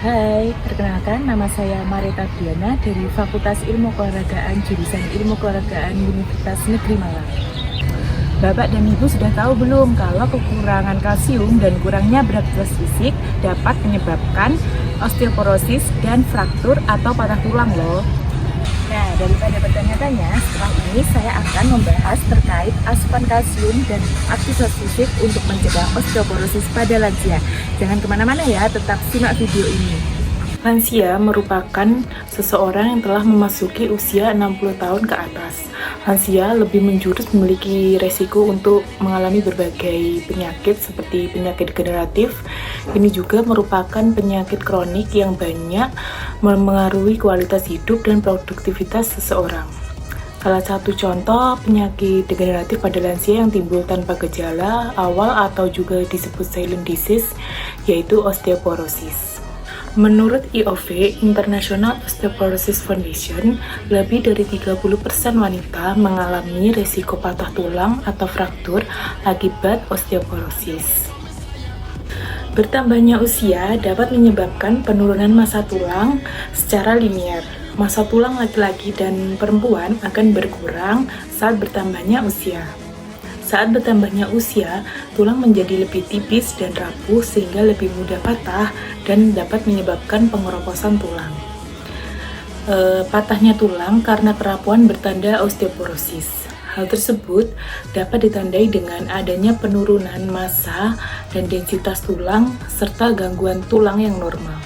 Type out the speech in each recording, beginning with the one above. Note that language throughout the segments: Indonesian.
Hai, perkenalkan nama saya Marita Diana dari Fakultas Ilmu Keolahragaan jurusan Ilmu Keolahragaan Universitas Negeri Malang. Bapak dan Ibu sudah tahu belum kalau kekurangan kalsium dan kurangnya beraktivitas fisik dapat menyebabkan osteoporosis dan fraktur atau patah tulang loh. Nah, daripada bertanya-tanya, setelah ini saya akan membahas terkait asupan kalsium dan aktivitas fisik untuk mencegah osteoporosis pada lansia. Jangan kemana-mana ya, tetap simak video ini. Lansia merupakan seseorang yang telah memasuki usia 60 tahun ke atas. Lansia lebih menjurus memiliki resiko untuk mengalami berbagai penyakit seperti penyakit degeneratif. Ini juga merupakan penyakit kronik yang banyak memengaruhi kualitas hidup dan produktivitas seseorang. Salah satu contoh penyakit degeneratif pada lansia yang timbul tanpa gejala awal atau juga disebut silent disease yaitu osteoporosis. Menurut IOV, International Osteoporosis Foundation, lebih dari 30% wanita mengalami risiko patah tulang atau fraktur akibat osteoporosis. Bertambahnya usia dapat menyebabkan penurunan massa tulang secara linier. Massa tulang laki-laki dan perempuan akan berkurang saat bertambahnya usia. Saat bertambahnya usia, tulang menjadi lebih tipis dan rapuh sehingga lebih mudah patah dan dapat menyebabkan pengeroposan tulang. Patahnya tulang karena kerapuhan bertanda osteoporosis. Hal tersebut dapat ditandai dengan adanya penurunan massa dan densitas tulang serta gangguan tulang yang normal.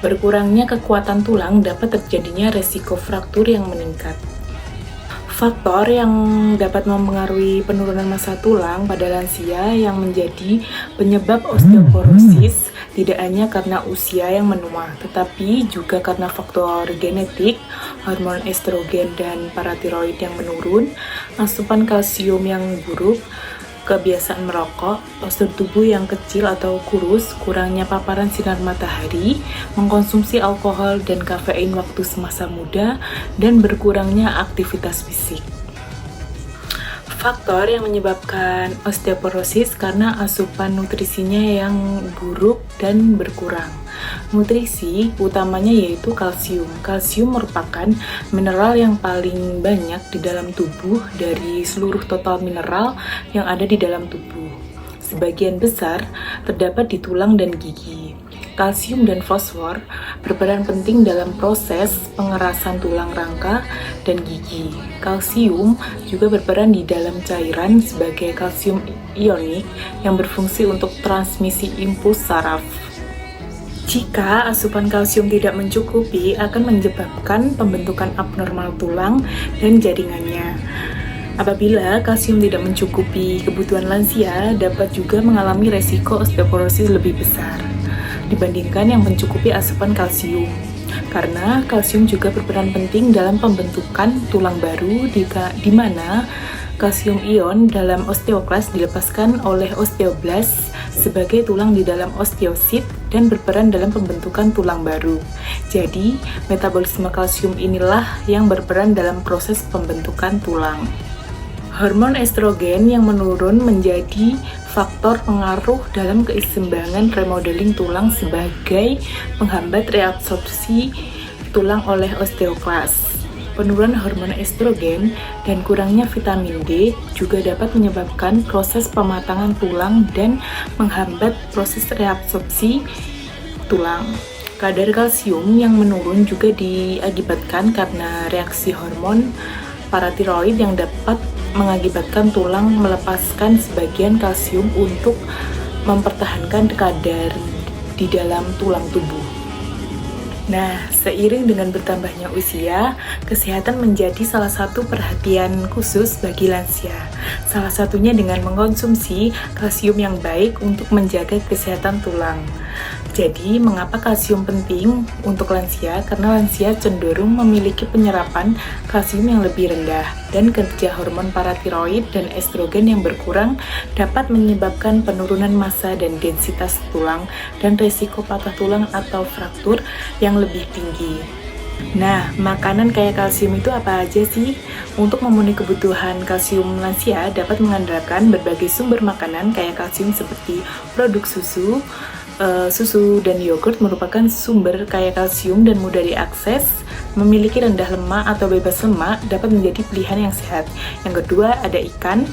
Berkurangnya kekuatan tulang dapat terjadinya resiko fraktur yang meningkat. Faktor yang dapat mempengaruhi penurunan massa tulang pada lansia yang menjadi penyebab osteoporosis tidak hanya karena usia yang menua, tetapi juga karena faktor genetik, hormon estrogen dan paratiroid yang menurun, asupan kalsium yang buruk, kebiasaan merokok, postur tubuh yang kecil atau kurus, kurangnya paparan sinar matahari, mengkonsumsi alkohol dan kafein waktu semasa muda, dan berkurangnya aktivitas fisik. Faktor yang menyebabkan osteoporosis karena asupan nutrisinya yang buruk dan berkurang. Nutrisi utamanya yaitu kalsium. Kalsium merupakan mineral yang paling banyak di dalam tubuh dari seluruh total mineral yang ada di dalam tubuh. Sebagian besar terdapat di tulang dan gigi. Kalsium dan fosfor berperan penting dalam proses pengerasan tulang rangka dan gigi. Kalsium juga berperan di dalam cairan sebagai kalsium ionik yang berfungsi untuk transmisi impuls saraf. Jika asupan kalsium tidak mencukupi, akan menyebabkan pembentukan abnormal tulang dan jaringannya. Apabila kalsium tidak mencukupi kebutuhan lansia, dapat juga mengalami resiko osteoporosis lebih besar dibandingkan yang mencukupi asupan kalsium. Karena kalsium juga berperan penting dalam pembentukan tulang baru di mana kalsium ion dalam osteoklas dilepaskan oleh osteoblast sebagai tulang di dalam osteosit dan berperan dalam pembentukan tulang baru. Jadi, metabolisme kalsium inilah yang berperan dalam proses pembentukan tulang. Hormon estrogen yang menurun menjadi faktor pengaruh dalam keseimbangan remodeling tulang sebagai penghambat reabsorpsi tulang oleh osteoklas. Penurunan hormon estrogen dan kurangnya vitamin D juga dapat menyebabkan proses pematangan tulang dan menghambat proses reabsorpsi tulang. Kadar kalsium yang menurun juga diakibatkan karena reaksi hormon paratiroid yang dapat mengakibatkan tulang melepaskan sebagian kalsium untuk mempertahankan kadar di dalam tulang tubuh. Nah, seiring dengan bertambahnya usia, kesehatan menjadi salah satu perhatian khusus bagi lansia. Salah satunya dengan mengkonsumsi kalsium yang baik untuk menjaga kesehatan tulang. Jadi, mengapa kalsium penting untuk lansia? Karena lansia cenderung memiliki penyerapan kalsium yang lebih rendah dan kerja hormon paratiroid dan estrogen yang berkurang dapat menyebabkan penurunan massa dan densitas tulang dan risiko patah tulang atau fraktur yang lebih tinggi. Nah, makanan kaya kalsium itu apa aja sih? Untuk memenuhi kebutuhan kalsium lansia dapat mengandalkan berbagai sumber makanan kaya kalsium seperti produk susu, Susu dan yogurt merupakan sumber kaya kalsium dan mudah diakses, memiliki rendah lemak atau bebas lemak, dapat menjadi pilihan yang sehat. Yang kedua ada ikan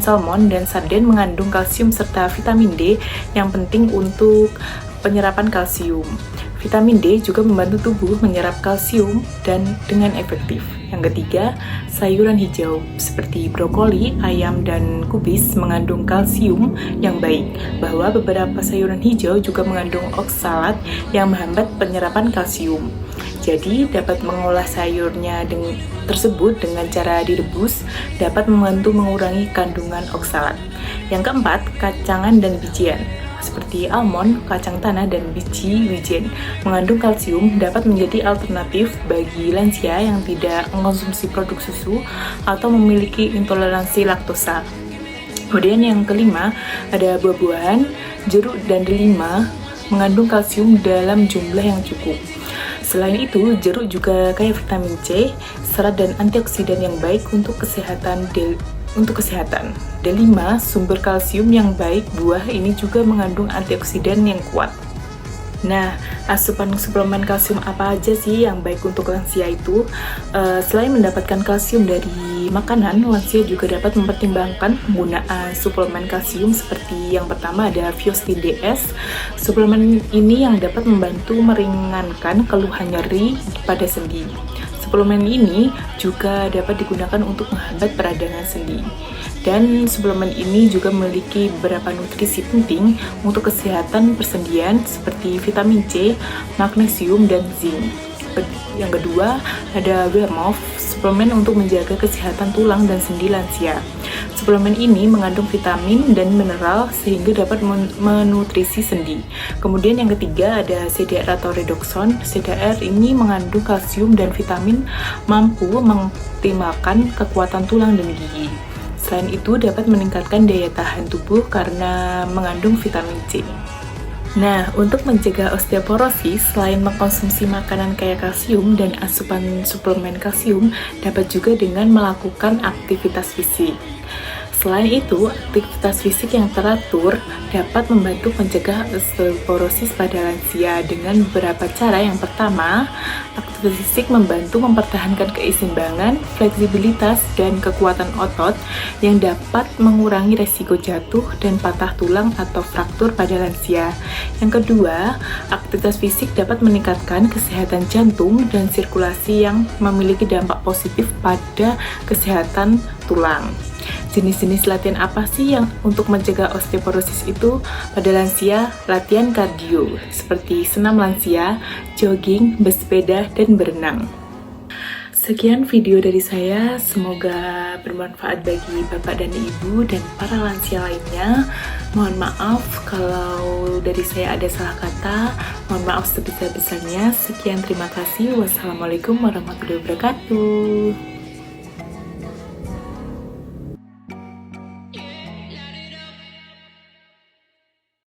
salmon dan sarden mengandung kalsium serta vitamin D yang penting untuk penyerapan kalsium. Vitamin D juga membantu tubuh menyerap kalsium dan dengan efektif. Yang ketiga, sayuran hijau seperti brokoli, ayam, dan kubis mengandung kalsium yang baik. Bahwa beberapa sayuran hijau juga mengandung oksalat yang menghambat penyerapan kalsium. Jadi, dapat mengolah sayurnya tersebut dengan cara direbus dapat membantu mengurangi kandungan oksalat. Yang keempat, kacangan dan bijian seperti almond, kacang tanah, dan biji wijen mengandung kalsium dapat menjadi alternatif bagi lansia yang tidak mengkonsumsi produk susu atau memiliki intoleransi laktosa. Kemudian yang kelima ada buah-buahan, jeruk dan delima mengandung kalsium dalam jumlah yang cukup. Selain itu, jeruk juga kaya vitamin C, serat dan antioksidan yang baik untuk kesehatan. D5, sumber kalsium yang baik, buah ini juga mengandung antioksidan yang kuat. Nah, asupan suplemen kalsium apa aja sih yang baik untuk lansia itu? Selain mendapatkan kalsium dari makanan, lansia juga dapat mempertimbangkan penggunaan suplemen kalsium seperti yang pertama ada Fiostin DS. Suplemen ini yang dapat membantu meringankan keluhan nyeri pada sendi. Suplemen ini juga dapat digunakan untuk menghambat peradangan sendi. Dan suplemen ini juga memiliki beberapa nutrisi penting untuk kesehatan persendian seperti vitamin C, magnesium, dan zinc. Yang kedua, ada Wermouth, suplemen untuk menjaga kesehatan tulang dan sendi lansia. Suplemen ini mengandung vitamin dan mineral sehingga dapat menutrisi sendi. Kemudian yang ketiga ada CDR atau redoxon. CDR ini mengandung kalsium dan vitamin mampu mengoptimalkan kekuatan tulang dan gigi. Selain itu dapat meningkatkan daya tahan tubuh karena mengandung vitamin C. Nah, untuk mencegah osteoporosis, selain mengkonsumsi makanan kaya kalsium dan asupan suplemen kalsium, dapat juga dengan melakukan aktivitas fisik. Selain itu, aktivitas fisik yang teratur dapat membantu mencegah osteoporosis pada lansia dengan beberapa cara. Yang pertama, aktivitas fisik membantu mempertahankan keseimbangan, fleksibilitas, dan kekuatan otot yang dapat mengurangi resiko jatuh dan patah tulang atau fraktur pada lansia. Yang kedua, aktivitas fisik dapat meningkatkan kesehatan jantung dan sirkulasi yang memiliki dampak positif pada kesehatan tulang. Jenis-jenis latihan apa sih yang untuk mencegah osteoporosis itu? Pada lansia, latihan kardio seperti senam lansia, jogging, bersepeda, dan berenang. Sekian video dari saya, semoga bermanfaat bagi Bapak dan Ibu dan para lansia lainnya. Mohon maaf kalau dari saya ada salah kata, mohon maaf sebesar-besarnya. Sekian, terima kasih. Wassalamualaikum warahmatullahi wabarakatuh.